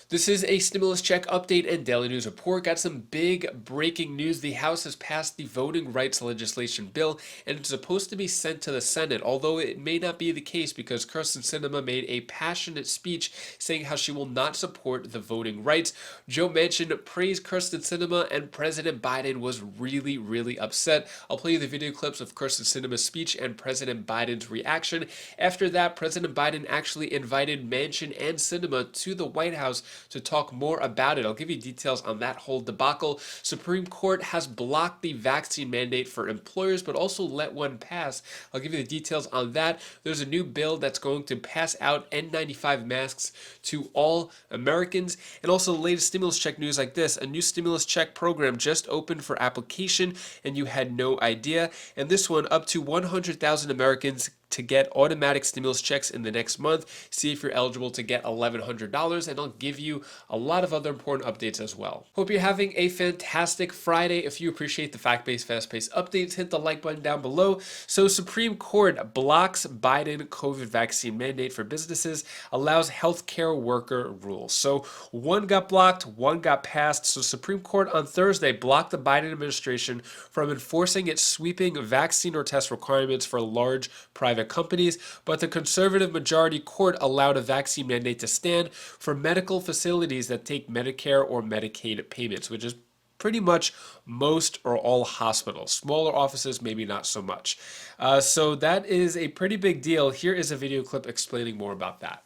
This is a stimulus check update and daily news report. Got some big breaking news. The House has passed the voting rights legislation bill, and it's supposed to be sent to the Senate, although it may not be the case because Kirsten Sinema made a passionate speech saying how she will not support the voting rights. Joe Manchin praised Kirsten Sinema, and President Biden was really upset. I'll play you the video clips of Kirsten Sinema's speech and President Biden's reaction. After that, President Biden actually invited Manchin and Sinema to the White House to talk more about it. I'll give you details on that whole debacle. Supreme Court has blocked the vaccine mandate for employers, but also let one pass. I'll give you the details on that. There's a new bill that's going to pass out N95 masks to all Americans. And also the latest stimulus check news like this. A new stimulus check program just opened for application and you had no idea. And this one, up to 100,000 Americans to get automatic stimulus checks in the next month. See if you're eligible to get $1,100, and I'll give you a lot of other important updates as well. Hope you're having a fantastic Friday. If you appreciate the fact-based, fast-paced updates, hit the like button down below. So Supreme Court blocks Biden COVID vaccine mandate for businesses, allows healthcare worker rules. So one got blocked, one got passed. So Supreme Court on Thursday blocked the Biden administration from enforcing its sweeping vaccine or test requirements for large private companies, but the conservative majority court allowed a vaccine mandate to stand for medical facilities that take Medicare or Medicaid payments, which is pretty much most or all hospitals. Smaller offices, maybe not so much. So that is a pretty big deal. Here is a video clip explaining more about that.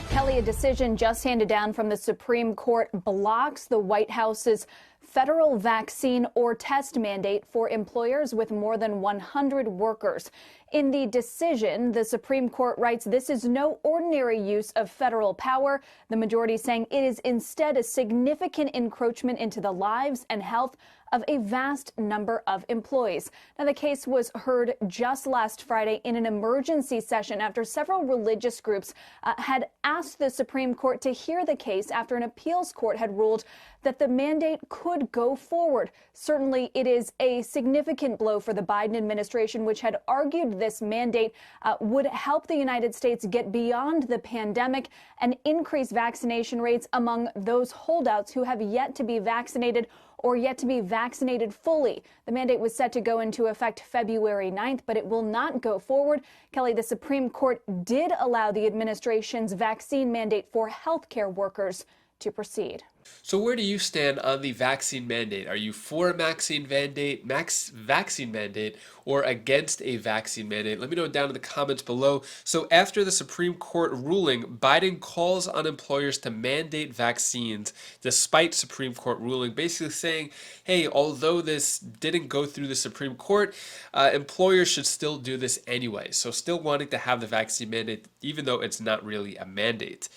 Kelly, a decision just handed down from the Supreme Court blocks the White House's federal vaccine or test mandate for employers with more than 100 workers. In the decision, the Supreme Court writes this is no ordinary use of federal power. The majority saying it is instead a significant encroachment into the lives and health of a vast number of employees. Now, the case was heard just last Friday in an emergency session after several religious groups had asked the Supreme Court to hear the case after an appeals court had ruled that the mandate could go forward. Certainly, it is a significant blow for the Biden administration, which had argued this mandate would help the United States get beyond the pandemic and increase vaccination rates among those holdouts who have yet to be vaccinated or yet to be vaccinated fully. The mandate was set to go into effect February 9th, but it will not go forward. Kelly, the Supreme Court did allow the administration's vaccine mandate for healthcare workers to proceed. So where do you stand on the vaccine mandate? Are you for a vaccine mandate, or against a vaccine mandate? Let me know down in the comments below. So after the Supreme Court ruling, Biden calls on employers to mandate vaccines despite Supreme Court ruling, basically saying, hey, although this didn't go through the Supreme Court, employers should still do this anyway. So still wanting to have the vaccine mandate, even though it's not really a mandate.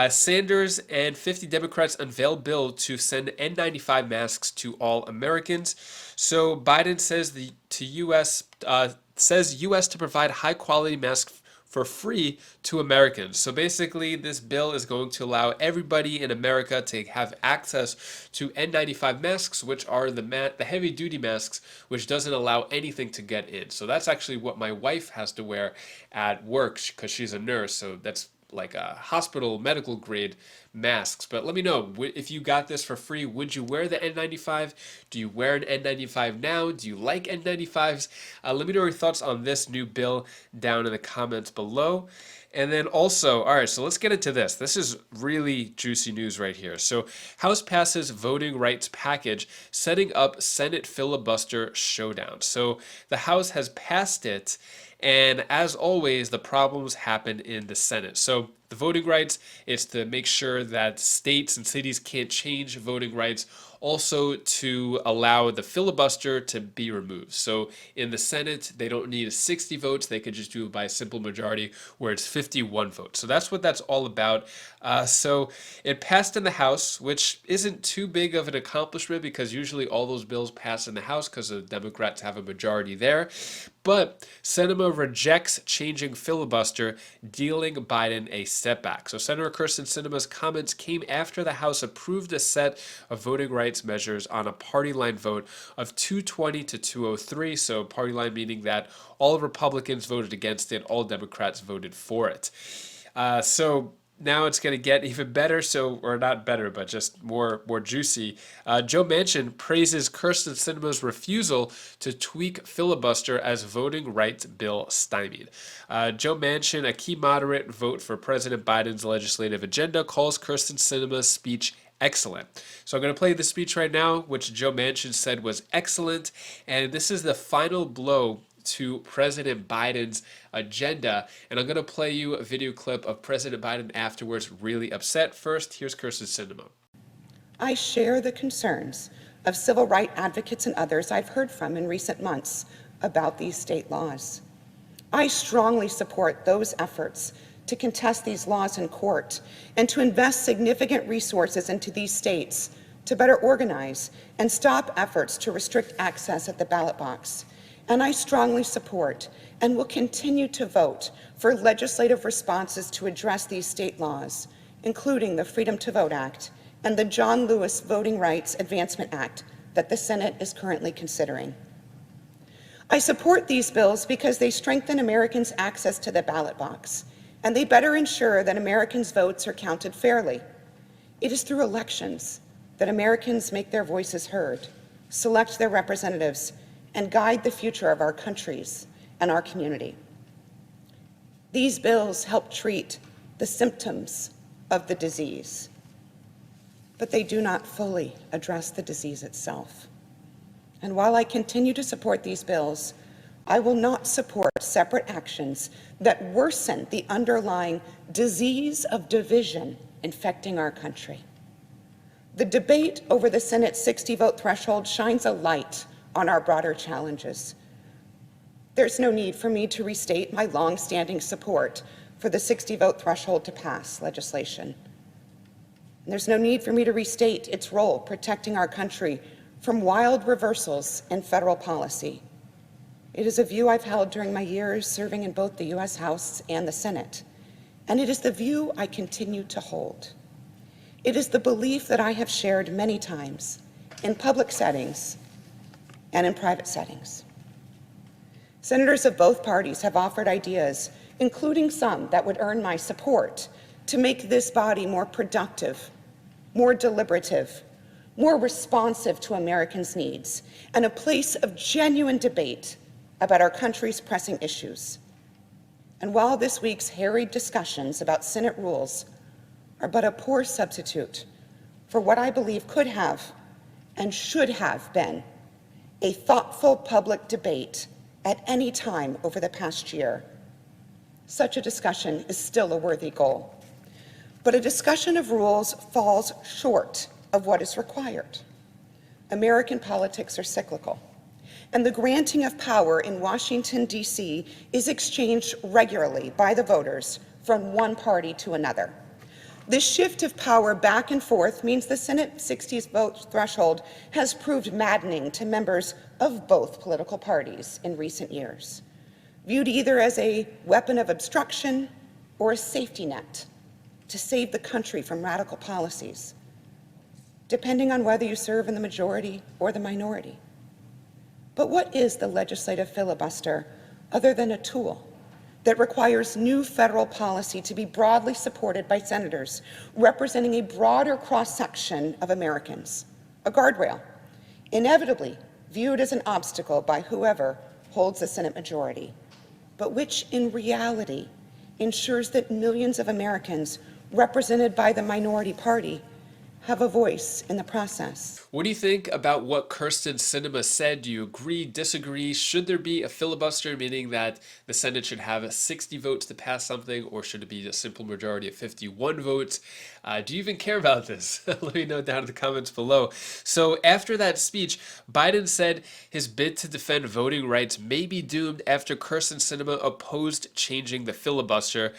Sanders and 50 Democrats unveiled bill to send N95 masks to all Americans. So Biden says says U.S. to provide high-quality masks for free to Americans. So basically, this bill is going to allow everybody in America to have access to N95 masks, which are the heavy-duty masks, which doesn't allow anything to get in. So that's actually what my wife has to wear at work because she's a nurse. So that's like a hospital medical grade masks. But let me know, if you got this for free, would you wear the N95? Do you wear an N95 now? Do you like N95s? Let me know your thoughts on this new bill down in the comments below. And then also, all right, so let's get into this. This is really juicy news right here. So House passes voting rights package, setting up Senate filibuster showdown. So the House has passed it, and as always, the problems happen in the Senate. So the voting rights, it's to make sure that states and cities can't change voting rights, also to allow the filibuster to be removed. So in the Senate, they don't need 60 votes. They could just do it by a simple majority where it's 51 votes. So that's what that's all about. So it passed in the House, which isn't too big of an accomplishment because usually all those bills pass in the House because the Democrats have a majority there. But Sinema rejects changing filibuster, dealing Biden a setback. So Senator Kirsten Sinema's comments came after the House approved a set of voting rights measures on a party line vote of 220 to 203. So party line meaning that all Republicans voted against it, all Democrats voted for it. So now it's going to get even better, or not better, but just more juicy. Joe Manchin praises Kyrsten Sinema's refusal to tweak filibuster as voting rights bill stymied. Joe Manchin, a key moderate vote for President Biden's legislative agenda, calls Kyrsten Sinema's speech excellent. So I'm going to play the speech right now, which Joe Manchin said was excellent, and this is the final blow to President Biden's agenda. And I'm going to play you a video clip of President Biden afterwards, really upset. First, here's Kyrsten Sinema. I share the concerns of civil rights advocates and others I've heard from in recent months about these state laws. I strongly support those efforts to contest these laws in court and to invest significant resources into these states to better organize and stop efforts to restrict access at the ballot box. And I strongly support and will continue to vote for legislative responses to address these state laws, including the Freedom to Vote Act and the John Lewis Voting Rights Advancement Act that the Senate is currently considering. I support these bills because they strengthen Americans' access to the ballot box, and they better ensure that Americans' votes are counted fairly. It is through elections that Americans make their voices heard, select their representatives, and guide the future of our countries and our community. These bills help treat the symptoms of the disease, but they do not fully address the disease itself. And while I continue to support these bills, I will not support separate actions that worsen the underlying disease of division infecting our country. The debate over the Senate's 60-vote threshold shines a light on our broader challenges. There's no need for me to restate my long-standing support for the 60-vote threshold to pass legislation. And there's no need for me to restate its role protecting our country from wild reversals in federal policy. It is a view I've held during my years serving in both the U.S. House and the Senate, and it is the view I continue to hold. It is the belief that I have shared many times in public settings and in private settings. Senators of both parties have offered ideas, including some that would earn my support, to make this body more productive, more deliberative, more responsive to Americans' needs, and a place of genuine debate about our country's pressing issues. And while this week's harried discussions about Senate rules are but a poor substitute for what I believe could have and should have been a thoughtful public debate at any time over the past year, such a discussion is still a worthy goal. But a discussion of rules falls short of what is required. American politics are cyclical, and the granting of power in Washington, D.C. is exchanged regularly by the voters from one party to another. This shift of power back and forth means the Senate 60 vote threshold has proved maddening to members of both political parties in recent years, viewed either as a weapon of obstruction or a safety net to save the country from radical policies, depending on whether you serve in the majority or the minority. But what is the legislative filibuster other than a tool that requires new federal policy to be broadly supported by senators representing a broader cross-section of Americans, a guardrail, inevitably viewed as an obstacle by whoever holds the Senate majority, but which in reality ensures that millions of Americans represented by the minority party have a voice in the process. What do you think about what Kyrsten Sinema said? Do you agree, disagree? Should there be a filibuster, meaning that the Senate should have 60 votes to pass something, or should it be a simple majority of 51 votes? Do you even care about this? Let me know down in the comments below. So after that speech, Biden said his bid to defend voting rights may be doomed after Kyrsten Sinema opposed changing the filibuster.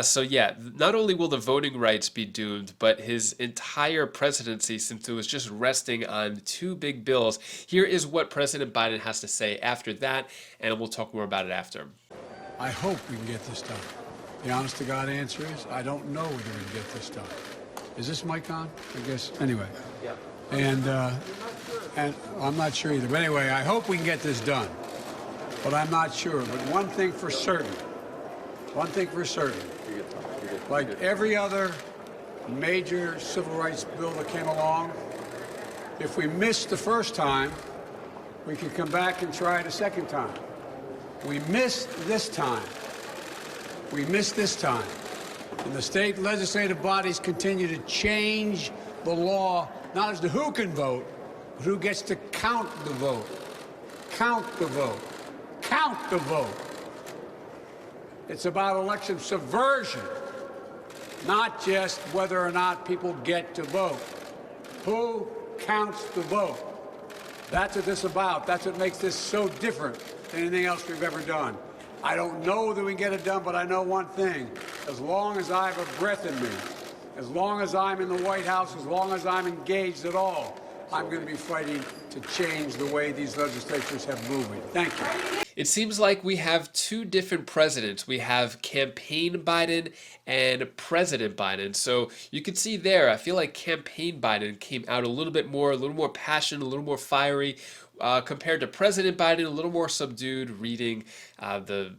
So yeah, not only will the voting rights be doomed, but his entire presidency, since it was just resting on two big bills. Here is what President Biden has to say after that, and we'll talk more about it after. I hope we can get this done. The honest to God answer is, I don't know whether we can get this done. Is this mic on? I guess, anyway. Yeah. And I'm not sure either. But anyway, I hope we can get this done. But I'm not sure. But one thing for certain, Like every other major civil rights bill that came along, if we missed the first time, we can come back and try it a second time. We missed this time. We missed this time. And the state legislative bodies continue to change the law, not as to who can vote, but who gets to count the vote. Count the vote. Count the vote. It's about election subversion, not just whether or not people get to vote. Who counts the vote? That's what this is about. That's what makes this so different than anything else we've ever done. I don't know that we can get it done, but I know one thing. As long as I have a breath in me, as long as I'm in the White House, as long as I'm engaged at all, I'm going to be fighting to change the way these legislatures have moved. Thank you. It seems like we have two different presidents. We have campaign Biden and President Biden. So you can see there, I feel like campaign Biden came out a little more passionate, a little more fiery, compared to President Biden, a little more subdued, reading the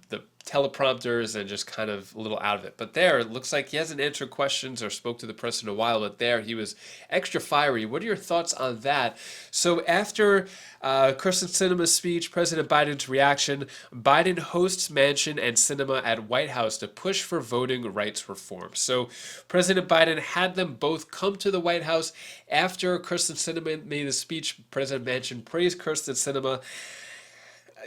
teleprompters and just kind of a little out of it. But there, it looks like he hasn't answered questions or spoke to the press in a while, but there he was extra fiery. What are your thoughts on that? So after Kirsten Sinema's speech, President Biden's reaction, Biden hosts Manchin and Sinema at White House to push for voting rights reform. So President Biden had them both come to the White House after Kirsten Sinema made a speech. President Manchin praised Kirsten Sinema.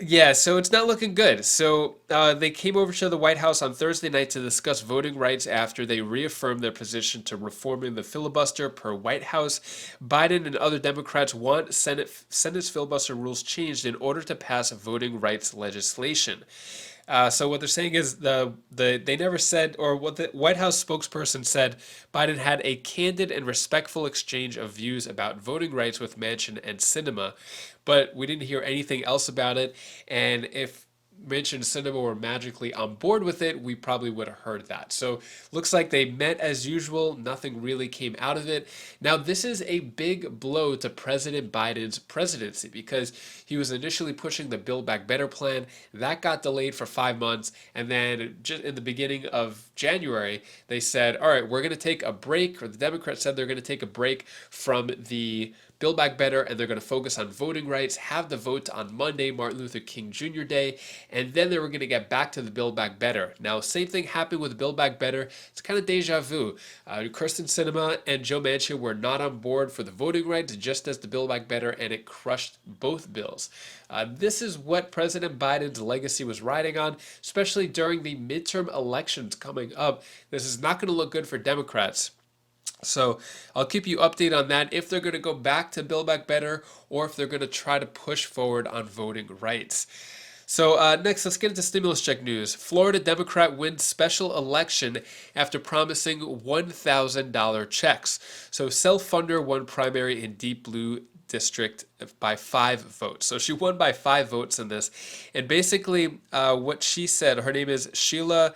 Yeah, so it's not looking good. So they came over to the White House on Thursday night to discuss voting rights after they reaffirmed their position to reforming the filibuster per White House. Biden and other Democrats want Senate's filibuster rules changed in order to pass voting rights legislation. So what they're saying is they never said, or what the White House spokesperson said, Biden had a candid and respectful exchange of views about voting rights with Manchin and Sinema, but we didn't hear anything else about it. And if Manchin and Sinema were magically on board with it, we probably would have heard that. So looks like they met as usual. Nothing really came out of it. Now, this is a big blow to President Biden's presidency because he was initially pushing the Build Back Better plan. That got delayed for 5 months. And then just in the beginning of January, they said, all right, we're going to take a break, or the Democrats said they're going to take a break from the Build Back Better, and they're going to focus on voting rights, have the vote on Monday, Martin Luther King Jr. Day, and then they were going to get back to the Build Back Better. Now, same thing happened with Build Back Better. It's kind of deja vu. Kirsten Sinema and Joe Manchin were not on board for the voting rights, just as the Build Back Better, and it crushed both bills. This is what President Biden's legacy was riding on, especially during the midterm elections coming up. This is not going to look good for Democrats. So I'll keep you updated on that, if they're going to go back to Build Back Better or if they're going to try to push forward on voting rights. So next, let's get into stimulus check news. Florida Democrat wins special election after promising $1,000 checks. So self-funder won primary in Deep Blue district by 5 votes. So she won by 5 votes in this. And basically what she said, her name is Sheila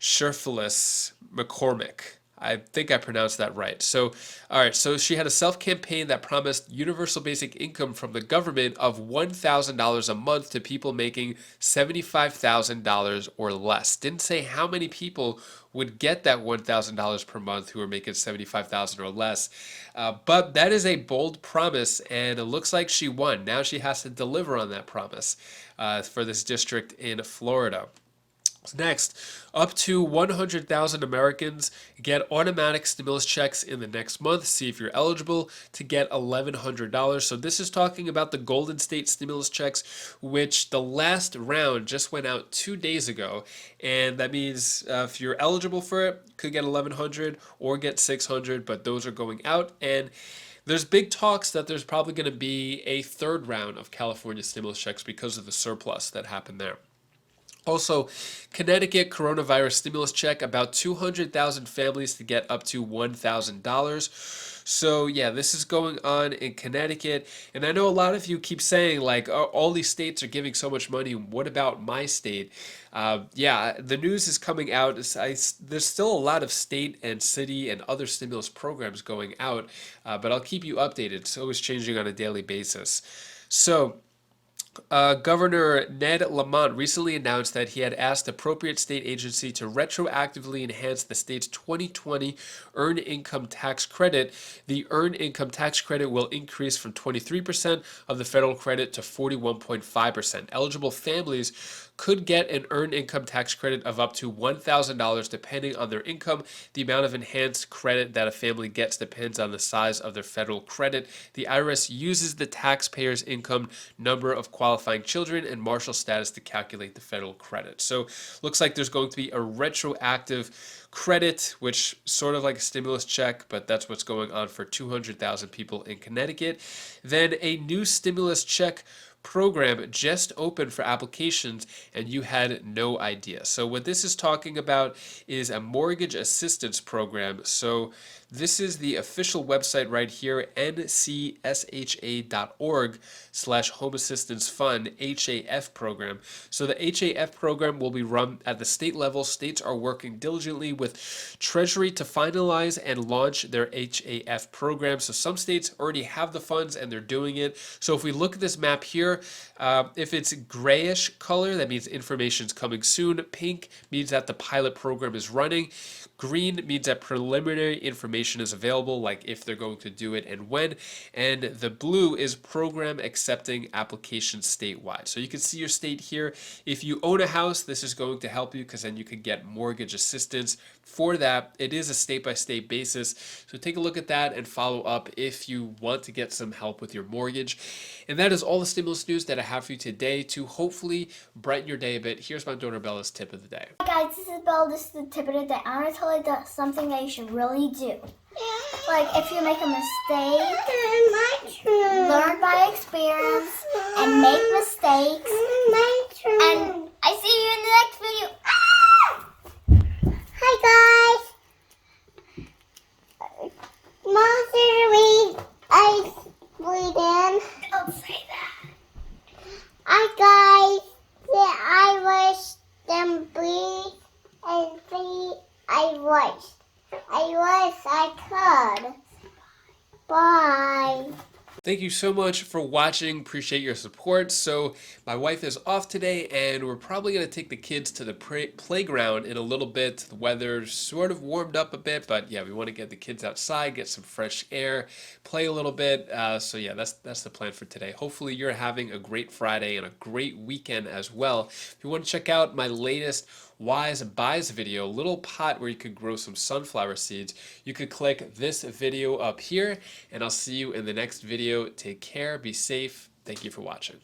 Sherfilis McCormick. I think I pronounced that right. So, all right. So she had a self-campaign that promised universal basic income from the government of $1,000 a month to people making $75,000 or less. Didn't say how many people would get that $1,000 per month who are making $75,000 or less. But that is a bold promise, and it looks like she won. Now she has to deliver on that promise for this district in Florida. Next, up to 100,000 Americans get automatic stimulus checks in the next month. See if you're eligible to get $1,100. So this is talking about the Golden State stimulus checks, which the last round just went out 2 days ago. And that means if you're eligible for it, could get $1,100 or get $600, but those are going out. And there's big talks that there's probably going to be a third round of California stimulus checks because of the surplus that happened there. Also, Connecticut coronavirus stimulus check, about 200,000 families to get up to $1,000. So yeah, this is going on in Connecticut. And I know a lot of you keep saying like, oh, all these states are giving so much money. What about my state? Yeah, the news is coming out. There's still a lot of state and city and other stimulus programs going out, but I'll keep you updated. It's always changing on a daily basis. So Governor Ned Lamont recently announced that he had asked appropriate state agency to retroactively enhance the state's 2020 Earned Income Tax Credit. The Earned Income Tax Credit will increase from 23% of the federal credit to 41.5%. Eligible families could get an Earned Income Tax Credit of up to $1,000 depending on their income. The amount of enhanced credit that a family gets depends on the size of their federal credit. The IRS uses the taxpayer's income, number of qualifying children, and marital status to calculate the federal credit. So looks like there's going to be a retroactive credit, which sort of like a stimulus check, but that's what's going on for 200,000 people in Connecticut. Then a new stimulus check program just opened for applications and you had no idea. So what this is talking about is a mortgage assistance program. So this is the official website right here, ncsha.org/home assistance fund HAF program. So the HAF program will be run at the state level. States are working diligently with Treasury to finalize and launch their HAF program. So some states already have the funds and they're doing it. So if we look at this map here, if it's grayish color, that means information's coming soon. Pink means that the pilot program is running. Green means that preliminary information is available, like if they're going to do it and when. And the blue is program accepting applications statewide. So you can see your state here. If you own a house, this is going to help you because then you can get mortgage assistance for that. It is a state-by-state basis. So take a look at that and follow up if you want to get some help with your mortgage. And that is all the stimulus news that I have for you today to hopefully brighten your day a bit. Here's my daughter Bella's tip of the day. Hi guys, this is Belle. This is the tip of the day. I want to tell you that something that you should really do. Like if you make a mistake, learn by experience and make mistakes. And I see you in the next video. Hi guys. Monster ice bleeding. Don't say that. Hi guys. I wish them breathe and free. I could. Bye. Thank you so much for watching. Appreciate your support. So my wife is off today and we're probably going to take the kids to the playground in a little bit. The weather's sort of warmed up a bit, but yeah, we want to get the kids outside, get some fresh air, play a little bit. So yeah, that's the plan for today. Hopefully you're having a great Friday and a great weekend as well. If you want to check out my latest Wise Buys video, little pot where you could grow some sunflower seeds, you could click this video up here and I'll see you in the next video. Take care, be safe. Thank you for watching.